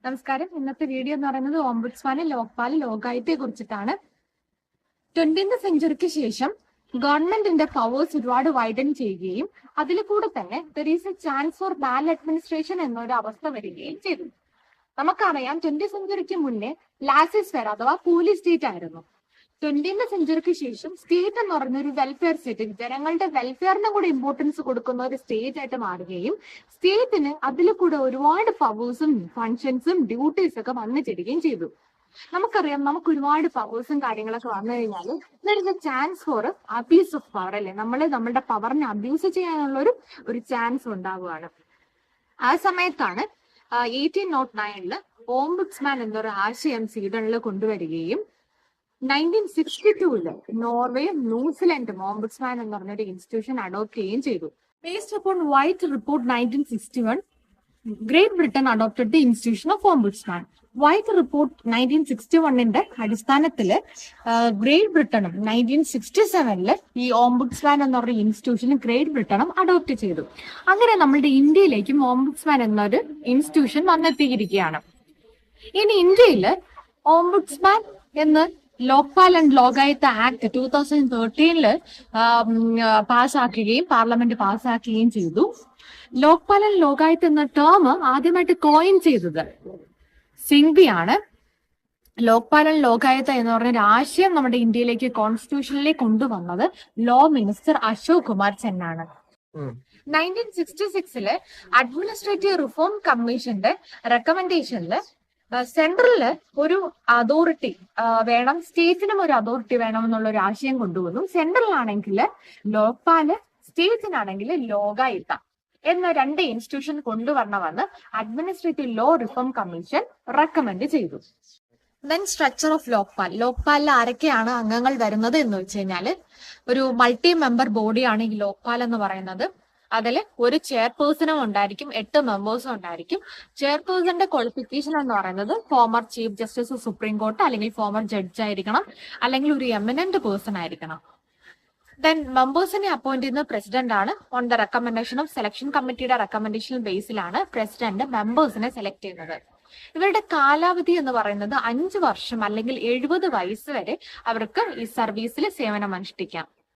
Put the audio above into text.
നമസ്കാരം. ഇന്നത്തെ വീഡിയോ എന്ന് പറയുന്നത് ഓംബുഡ്സ്മാനും ലോക്പാൽ ലോകായുക്തയെ കുറിച്ചിട്ടാണ്. 20th സെഞ്ചുറിക്ക് ശേഷം ഗവൺമെന്റിന്റെ പവേഴ്സ് ഒരുപാട് വൈഡൻ ചെയ്യുകയും അതിൽ കൂടെ തന്നെ there is A chance for Mal administration എന്നൊരു അവസ്ഥ വരികയും ചെയ്തു. നമുക്കറിയാം 20th സെഞ്ചുറിക്ക് മുന്നേ ലാസിസ് ഫെയർ അഥവാ കൂലി സ്റ്റേറ്റ് ആയിരുന്നു. 20th സെഞ്ചുറിക്ക് ശേഷം സ്റ്റേറ്റ് എന്ന് പറയുന്ന ഒരു വെൽഫെയർ സ്റ്റേറ്റ്, ജനങ്ങളുടെ വെൽഫെയറിന് കൂടെ ഇമ്പോർട്ടൻസ് കൊടുക്കുന്ന ഒരു സ്റ്റേറ്റ് ആയിട്ട് മാറുകയും സ്റ്റേറ്റിന് അതിൽ കൂടെ ഒരുപാട് പവേഴ്സും ഫങ്ഷൻസും ഡ്യൂട്ടീസ് ഒക്കെ വന്നു ചേരുകയും ചെയ്തു. നമുക്കറിയാം, നമുക്ക് ഒരുപാട് പവേഴ്സും കാര്യങ്ങളൊക്കെ വന്നു കഴിഞ്ഞാൽ there chance for abuse of power അല്ലേ, നമ്മളുടെ പവറിനെ അബ്യൂസ് ചെയ്യാനുള്ള ഒരു ചാൻസ് ഉണ്ടാവുകയാണ്. ആ സമയത്താണ് 1809 ഓംബുഡ്സ്മാൻ എന്നൊരു ആശയം സ്വീഡനിൽ കൊണ്ടുവരികയും 1962 നോർവേയും ന്യൂസിലൻഡും ഓംബുഡ്സ്മാൻ എന്ന് പറഞ്ഞൊരു ഇൻസ്റ്റിറ്റ്യൂഷൻ അഡോപ്റ്റ് ചെയ്യുകയും ചെയ്തു. Based upon white report 1961 great Britain adopted the institution of ombudsman. White report 1961 അടിസ്ഥാനത്തില് ഗ്രേറ്റ് ബ്രിട്ടനും 1967 ഈ ഓംബുഡ്സ്മാൻ എന്ന് പറഞ്ഞ ഇൻസ്റ്റിറ്റ്യൂഷനും ഗ്രേറ്റ് ബ്രിട്ടനും അഡോപ്റ്റ് ചെയ്തു. അങ്ങനെ നമ്മുടെ ഇന്ത്യയിലേക്കും ഓംബുഡ്സ്മാൻ എന്നൊരു ഇൻസ്റ്റിറ്റ്യൂഷൻ വന്നെത്തിയിരിക്കുകയാണ്. ഇനി ഇന്ത്യയില് ഓംബുഡ്സ്മാൻ എന്ന് ലോക്പാൽ ആൻഡ് ലോകായുക്ത ആക്ട് 2013 പാസ്സാക്കുകയും പാർലമെന്റ് പാസ്സാക്കുകയും ചെയ്തു. ലോക്പാൽ ആൻഡ് ലോകായുക്ത എന്ന ടേം ആദ്യമായിട്ട് കോയിൻ ചെയ്തത് സിംഗ്വിയാണ്. ലോക്പാൽ ആൻഡ് ലോകായുക്ത എന്ന് പറഞ്ഞ ഒരു ആശയം നമ്മുടെ ഇന്ത്യയിലേക്ക് കോൺസ്റ്റിറ്റ്യൂഷനിലേക്ക് കൊണ്ടുവന്നത് ലോ മിനിസ്റ്റർ അശോക് കുമാർ ചെന്നാണ്. 1966 അഡ്മിനിസ്ട്രേറ്റീവ് റിഫോം കമ്മീഷന്റെ റെക്കമെൻഡേഷനില് സെൻട്രലില് ഒരു അതോറിറ്റി വേണം, സ്റ്റേറ്റിനും ഒരു അതോറിറ്റി വേണം എന്നുള്ള ഒരു ആശയം കൊണ്ടുവന്നു. സെൻട്രലിലാണെങ്കിൽ ലോക്പാല്, സ്റ്റേറ്റിനാണെങ്കിൽ ലോകായുക്ത എന്ന രണ്ട് ഇൻസ്റ്റിറ്റ്യൂഷൻ കൊണ്ടുവരണമെന്ന് administrative law reform commission recommend ചെയ്തു. Then structure of Lokpal. ലോക്പാലിൽ ആരൊക്കെയാണ് അംഗങ്ങൾ വരുന്നത് എന്ന് വെച്ച് കഴിഞ്ഞാല് ഒരു മൾട്ടി മെമ്പർ ബോഡിയാണ് ഈ ലോക്പാൽ എന്ന് പറയുന്നത്. അതിൽ ഒരു ചെയർപേഴ്സണും ഉണ്ടായിരിക്കും, 8 മെമ്പേഴ്സും ഉണ്ടായിരിക്കും. ചെയർപേഴ്സന്റെ ക്വാളിഫിക്കേഷൻ എന്ന് പറയുന്നത് former chief justice supreme court അല്ലെങ്കിൽ ഫോമർ ജഡ്ജ് ആയിരിക്കണം, അല്ലെങ്കിൽ ഒരു എമിനന്റ് പേഴ്സൺ ആയിരിക്കണം. ദെൻ മെമ്പേഴ്സിനെ അപ്പോയിന്റ് ചെയ്യുന്ന പ്രസിഡന്റ് ആണ്. On the recommendation of selection കമ്മിറ്റിയുടെ റെക്കമെൻഡേഷൻ ബേസിലാണ് പ്രസിഡന്റ് മെമ്പേഴ്സിനെ സെലക്ട് ചെയ്യുന്നത്. ഇവരുടെ കാലാവധി എന്ന് പറയുന്നത് 5 വർഷം അല്ലെങ്കിൽ 70 വയസ്സ് വരെ അവർക്ക് ഈ സർവീസിൽ സേവനം അനുഷ്ഠിക്കാം.